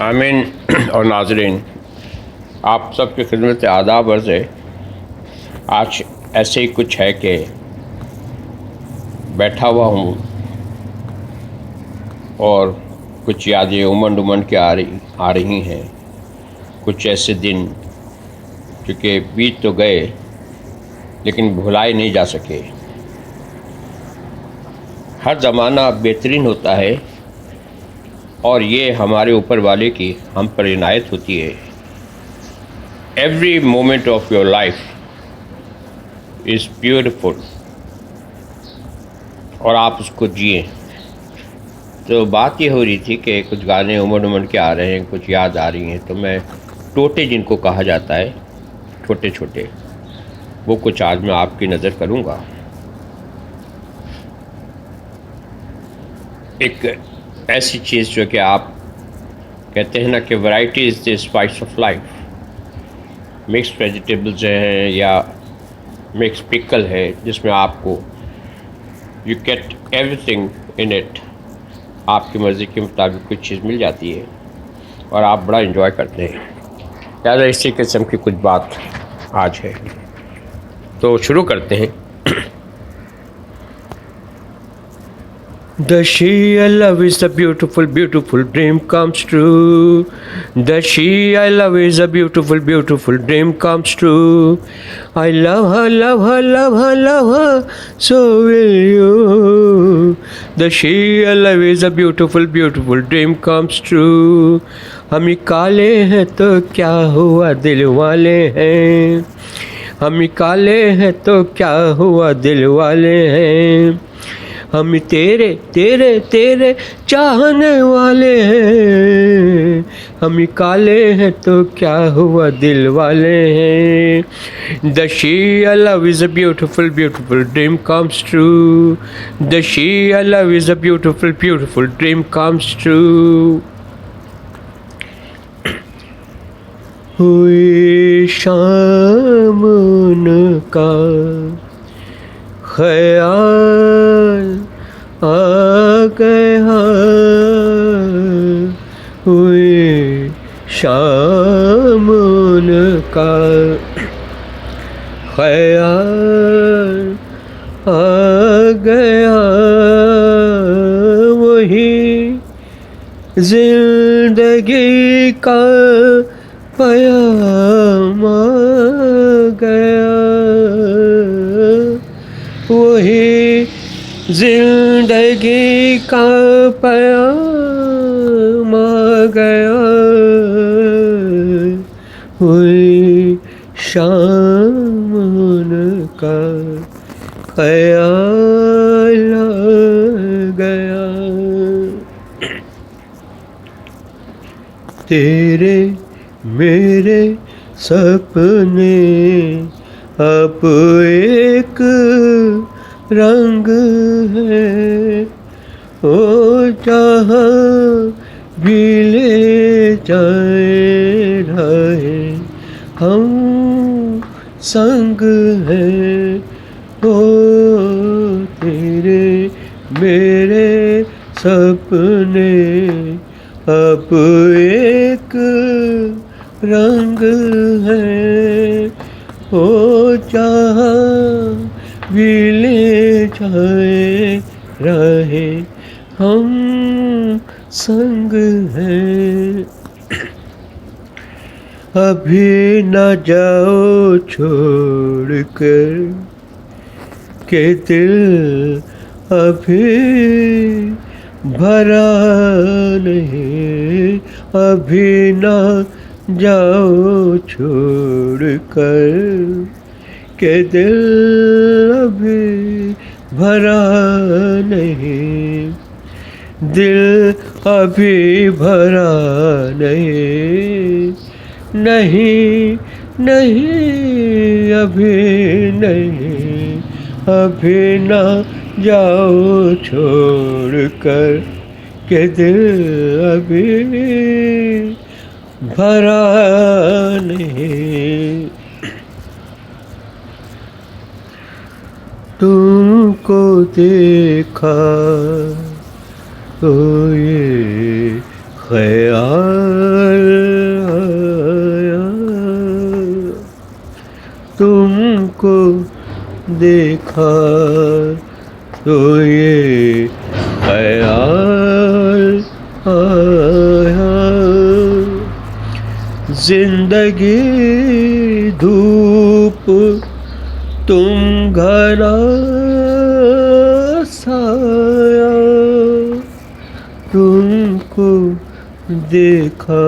आमीन और नाज़रीन, आप सबकी खिदमत से आदाब अर्ज़ है। आज ऐसे ही कुछ है कि बैठा हुआ हूँ और कुछ यादें उमंड उमंड के आ रही हैं। कुछ ऐसे दिन जो कि बीत तो गए लेकिन भुलाए नहीं जा सके। हर ज़माना बेहतरीन होता है और ये हमारे ऊपर वाले की हम पर इनायत होती है। Every moment of your life is beautiful और आप उसको जिए। तो बात ये हो रही थी कि कुछ गाने उमड़ उमड़ के आ रहे हैं, कुछ याद आ रही हैं, तो मैं टोटे जिनको कहा जाता है, छोटे छोटे, वो कुछ आज मैं आपकी नज़र करूँगा। एक ऐसी चीज़ जो कि आप कहते हैं ना कि variety is the spice of life. Mix vegetables हैं या मिक्स पिकल है जिसमें आपको you get everything in it. आपकी मर्ज़ी के मुताबिक कुछ चीज़ मिल जाती है और आप बड़ा इंजॉय करते हैं। ज़्यादा इसी किस्म की कुछ बात आज है, तो शुरू करते हैं। The she I love is a beautiful, beautiful dream comes true. The she I love is a beautiful, beautiful dream comes true. I love her, love her, love her, love her, so will you. The she I love is a beautiful, beautiful dream comes true. हम काले हैं तो क्या हुआ दिल वाले हैं, हम काले हैं तो क्या हुआ दिल वाले हैं, हम तेरे तेरे तेरे चाहने वाले हैं, हम काले हैं तो क्या हुआ दिल वाले हैं। The she I love is a beautiful, beautiful dream comes true. The she I love is a beautiful, beautiful dream comes true. हुई शाम का ख्याल आ गया, हुई शाम का ख्याल आ गया, वही जिंदगी का पयाम आ गया, वही जिंदगी का पयाम आ गया, वही शाम का ख्याल आ गया। तेरे मेरे सपने अब एक रंग है, ओ जहाँ भी ले जाए रहे हम संग हैं, ओ तेरे मेरे सपने अब एक रंग है, ओ जहाँ भी ले जाए रहे हम संग हैं। अभी न जाओ छोड़ कर के दिल अभी भरा नहीं, अभी न जाओ छोड़ कर के दिल अभी भरा नहीं, दिल अभी भरा नहीं, नहीं नहीं अभी नहीं, अभी ना जाओ छोड़ कर के दिल अभी भरा नहीं। तुमको देखा तो ये ख्याल आया, तुमको देखा तो ये ख्याल आया, जिंदगी धूप तुम घना साया, तुमको देखा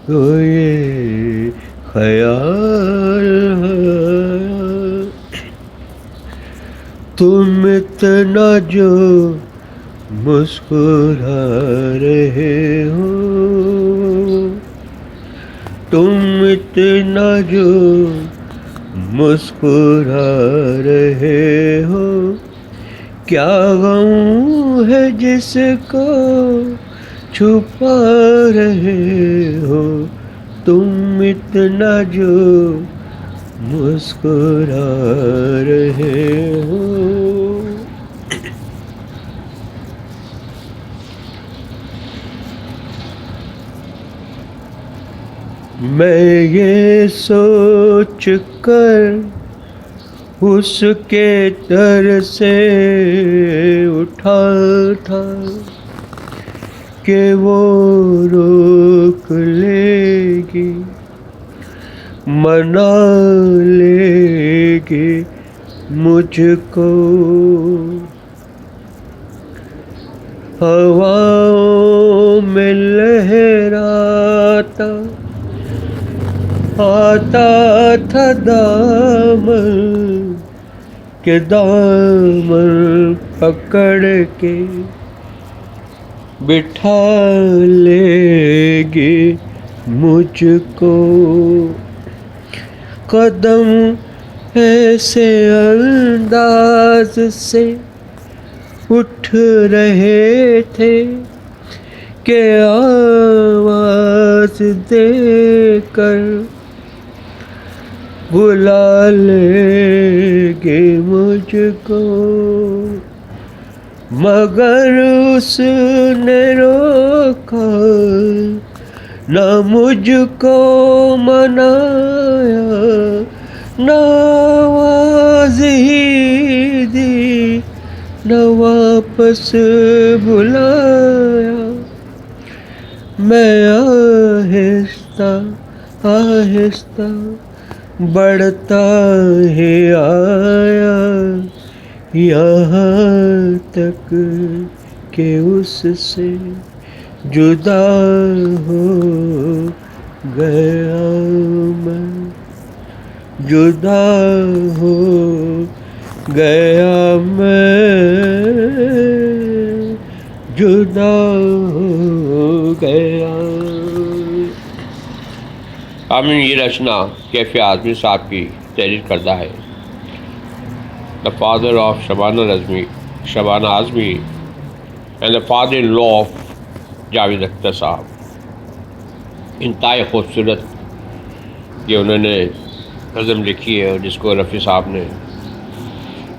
तो ये ख्याल आया, तुम इतना जो मुस्कुरा रहे हो, तुम इतना जो मुस्कुरा रहे हो, क्या गम है जिसको छुपा रहे हो, तुम इतना जो मुस्कुरा रहे हो। मैं ये सोच कर उसके दर से उठा था कि वो रोक लेगी, मना लेगी मुझको, हवाओं में लहराता आता था दामन के दामन पकड़ के बिठा लेगी मुझको, कदम ऐसे अंदाज से उठ रहे थे कि आवाज देकर बुला लेगे मुझको, मगर उसने रोका न मुझको मनाया, न आवाज़ ही दी न वापस बुलाया, मैं आहिस्ता आहिस्ता बढ़ता ही आया, यहाँ तक कि उससे जुदा हो गया मैं, जुदा हो गया मैं, जुदा हो गया। आमीन। ये रचना कैफी आज़मी साहब की तहरीर करदा है। The father of Shabana Azmi and the father in law of Javed Akhtar साहब। इंतहाई खूबसूरत ये उन्होंने नज़म लिखी है, जिसको रफ़ी साहब ने,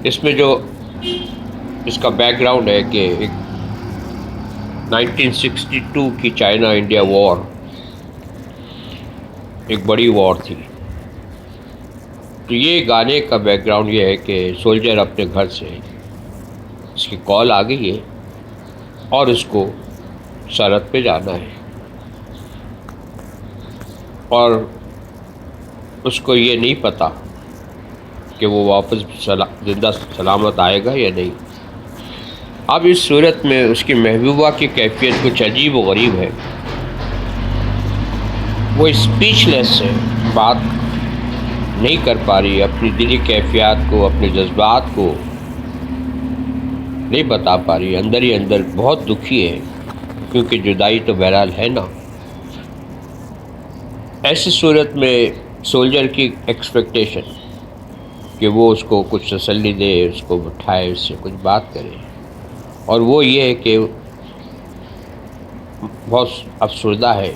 इसमें जो इसका बैकग्राउंड है कि 1962 की चाइना इंडिया वॉर एक बड़ी वॉर थी। तो ये गाने का बैकग्राउंड ये है कि सोल्जर अपने घर से इसकी कॉल आ गई है और उसको सरहद पे जाना है, और उसको ये नहीं पता कि वो वापस जिंदा सलामत आएगा या नहीं। अब इस सूरत में उसकी महबूबा की कैफियत कुछ अजीब व गरीब है। वो स्पीचलेस है, बात नहीं कर पा रही, अपनी दिली कैफियत को, अपने जज्बात को नहीं बता पा रही, अंदर ही अंदर बहुत दुखी है, क्योंकि जुदाई तो बहरहाल है ना। ऐसी सूरत में सोल्जर की एक्सपेक्टेशन कि वो उसको कुछ तसल्ली दे, उसको उठाए, उससे कुछ बात करे, और वो ये है कि बहुत अफसरदा है।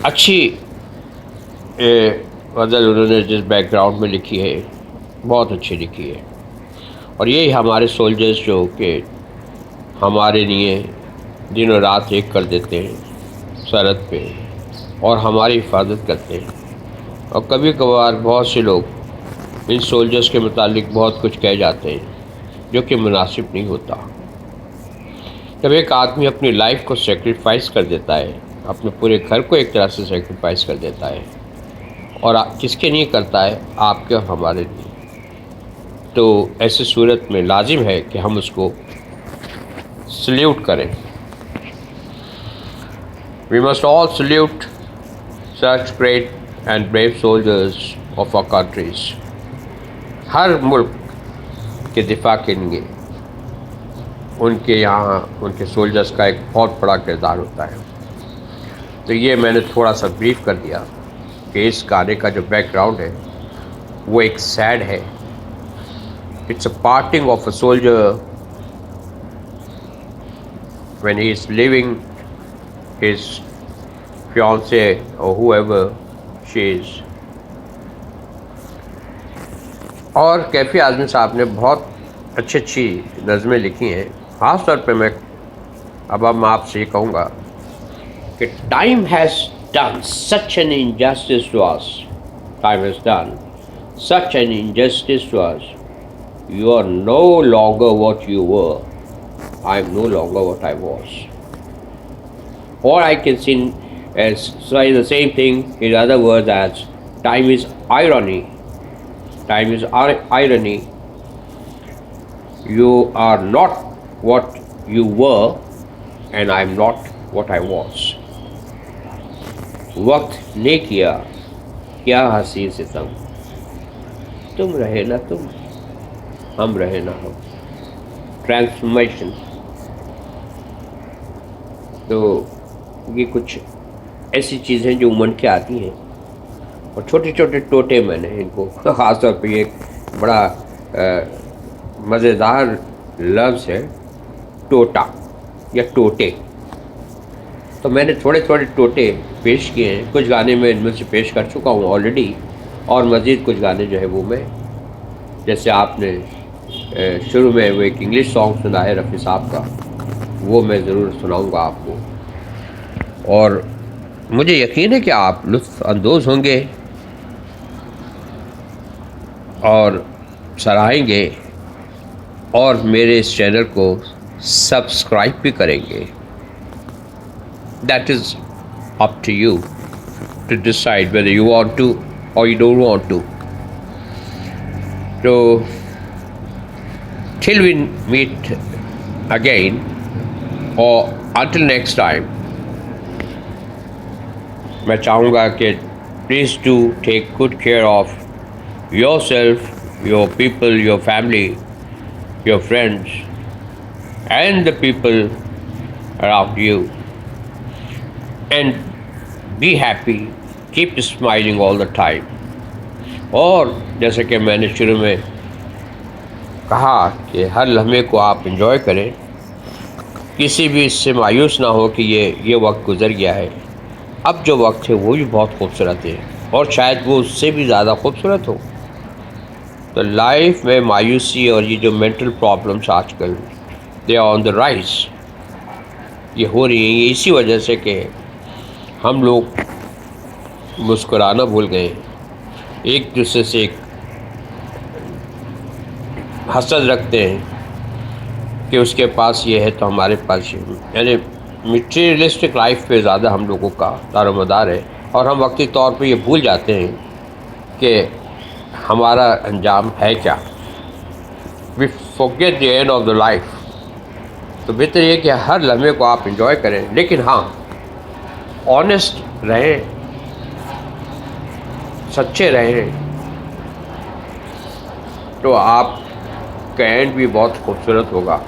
अच्छी गज़ल उन्होंने जिस बैकग्राउंड में लिखी है, बहुत अच्छी लिखी है। और यही हमारे सोल्जर्स जो कि हमारे लिए दिनों रात एक कर देते हैं सरहद पे और हमारी हिफाजत करते हैं। और कभी कभार बहुत से लोग इन सोल्जर्स के मुतालिक बहुत कुछ कह जाते हैं जो कि मुनासिब नहीं होता। जब एक आदमी अपनी लाइफ को सेक्रीफाइस कर देता है, अपने पूरे घर को एक तरह से सेक्रीफाइस कर देता है, और किसके लिए करता है? आपके और हमारे लिए। तो ऐसी सूरत में लाजिम है कि हम उसको सल्यूट करें। We must all salute such great and brave soldiers of our countries। हर मुल्क के दिफा के लिए उनके यहाँ उनके सोल्जर्स का एक बहुत बड़ा किरदार होता है। तो ये मैंने थोड़ा सा ब्रीफ कर दिया कि इस गाने का जो बैकग्राउंड है वो एक सैड है। It's a parting of a soldier when he is living his fiancé or whoever she is। और कैफी आज़मी साहब ने बहुत अच्छी नज़में लिखी हैं। ख़ास तौर पे मैं आपसे ये कहूँगा कि time has done such an injustice to us, time has done such an injustice to us. You are no longer what you were, I am no longer what I was. और I can see as say the same thing in other words as time is irony. Time is irony. You are not what you were and I am not what I was। वक्त ने किया क्या हंसी सितम, तुम रहे ना तुम, हम रहे ना हम। ट्रांसफॉर्मेशन। तो ये कुछ ऐसी चीज़ें जो उमड़ के आती हैं, और छोटे छोटे टोटे मैंने इनको ख़ास तौर पे एक बड़ा मज़ेदार लफ्ज़ है टोटा या टोटे। तो मैंने थोड़े थोड़े टोटे पेश किए हैं। कुछ गाने मैं इनमें से पेश कर चुका हूँ ऑलरेडी, और मज़ीद कुछ गाने जो है वो मैं, जैसे आपने शुरू में वो एक इंग्लिश सॉन्ग सुना है रफ़ी साहब का, वो मैं ज़रूर सुनाऊँगा आपको। और मुझे यकीन है कि आप लुत्फ़ अंदोज़ होंगे और सराहेंगे और मेरे इस चैनल को सब्सक्राइब भी करेंगे। That is up to you to decide whether you want to और यू डोंट वांट टू। तो till we meet again or until next time, मैं चाहूँगा कि please do take good care of your self, your people, your family, your friends and the people around you, and be happy, keep smiling all the time. और जैसे कि मैंने शुरू में कहा कि हर लम्हे को आप एंजॉय करें, किसी भी इससे मायूस ना हो कि ये वक्त गुज़र गया है। अब जो वक्त है वो भी बहुत खूबसूरत है और शायद वो उससे भी ज़्यादा खूबसूरत हो। तो लाइफ में मायूसी और ये जो मेंटल प्रॉब्लम्स आजकल they are on the rise, ये हो रही हैं इसी वजह से कि हम लोग मुस्कुराना भूल गए, एक दूसरे से एक हसद रखते हैं कि उसके पास ये है तो हमारे पास ये, यानी मटीरियलिस्टिक लाइफ पे ज़्यादा हम लोगों का दारोमदार है। और हम वक्ती तौर पे ये भूल जाते हैं कि हमारा अंजाम है क्या। We forget the end of the life. तो बेहतर ये कि हर लम्हे को आप इंजॉय करें, लेकिन हाँ ऑनेस्ट रहें, सच्चे रहें, तो आपका एंड भी बहुत खूबसूरत होगा।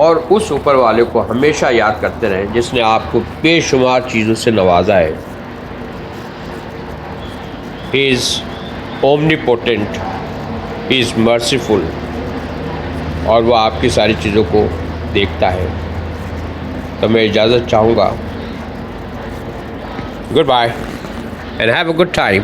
और उस ऊपर वाले को हमेशा याद करते रहें जिसने आपको बेशुमार चीज़ों से नवाजा है। He is omnipotent, he is merciful, और वो आपकी सारी चीज़ों को देखता है। तो मैं इजाज़त चाहूँगा। Goodbye and have a good time.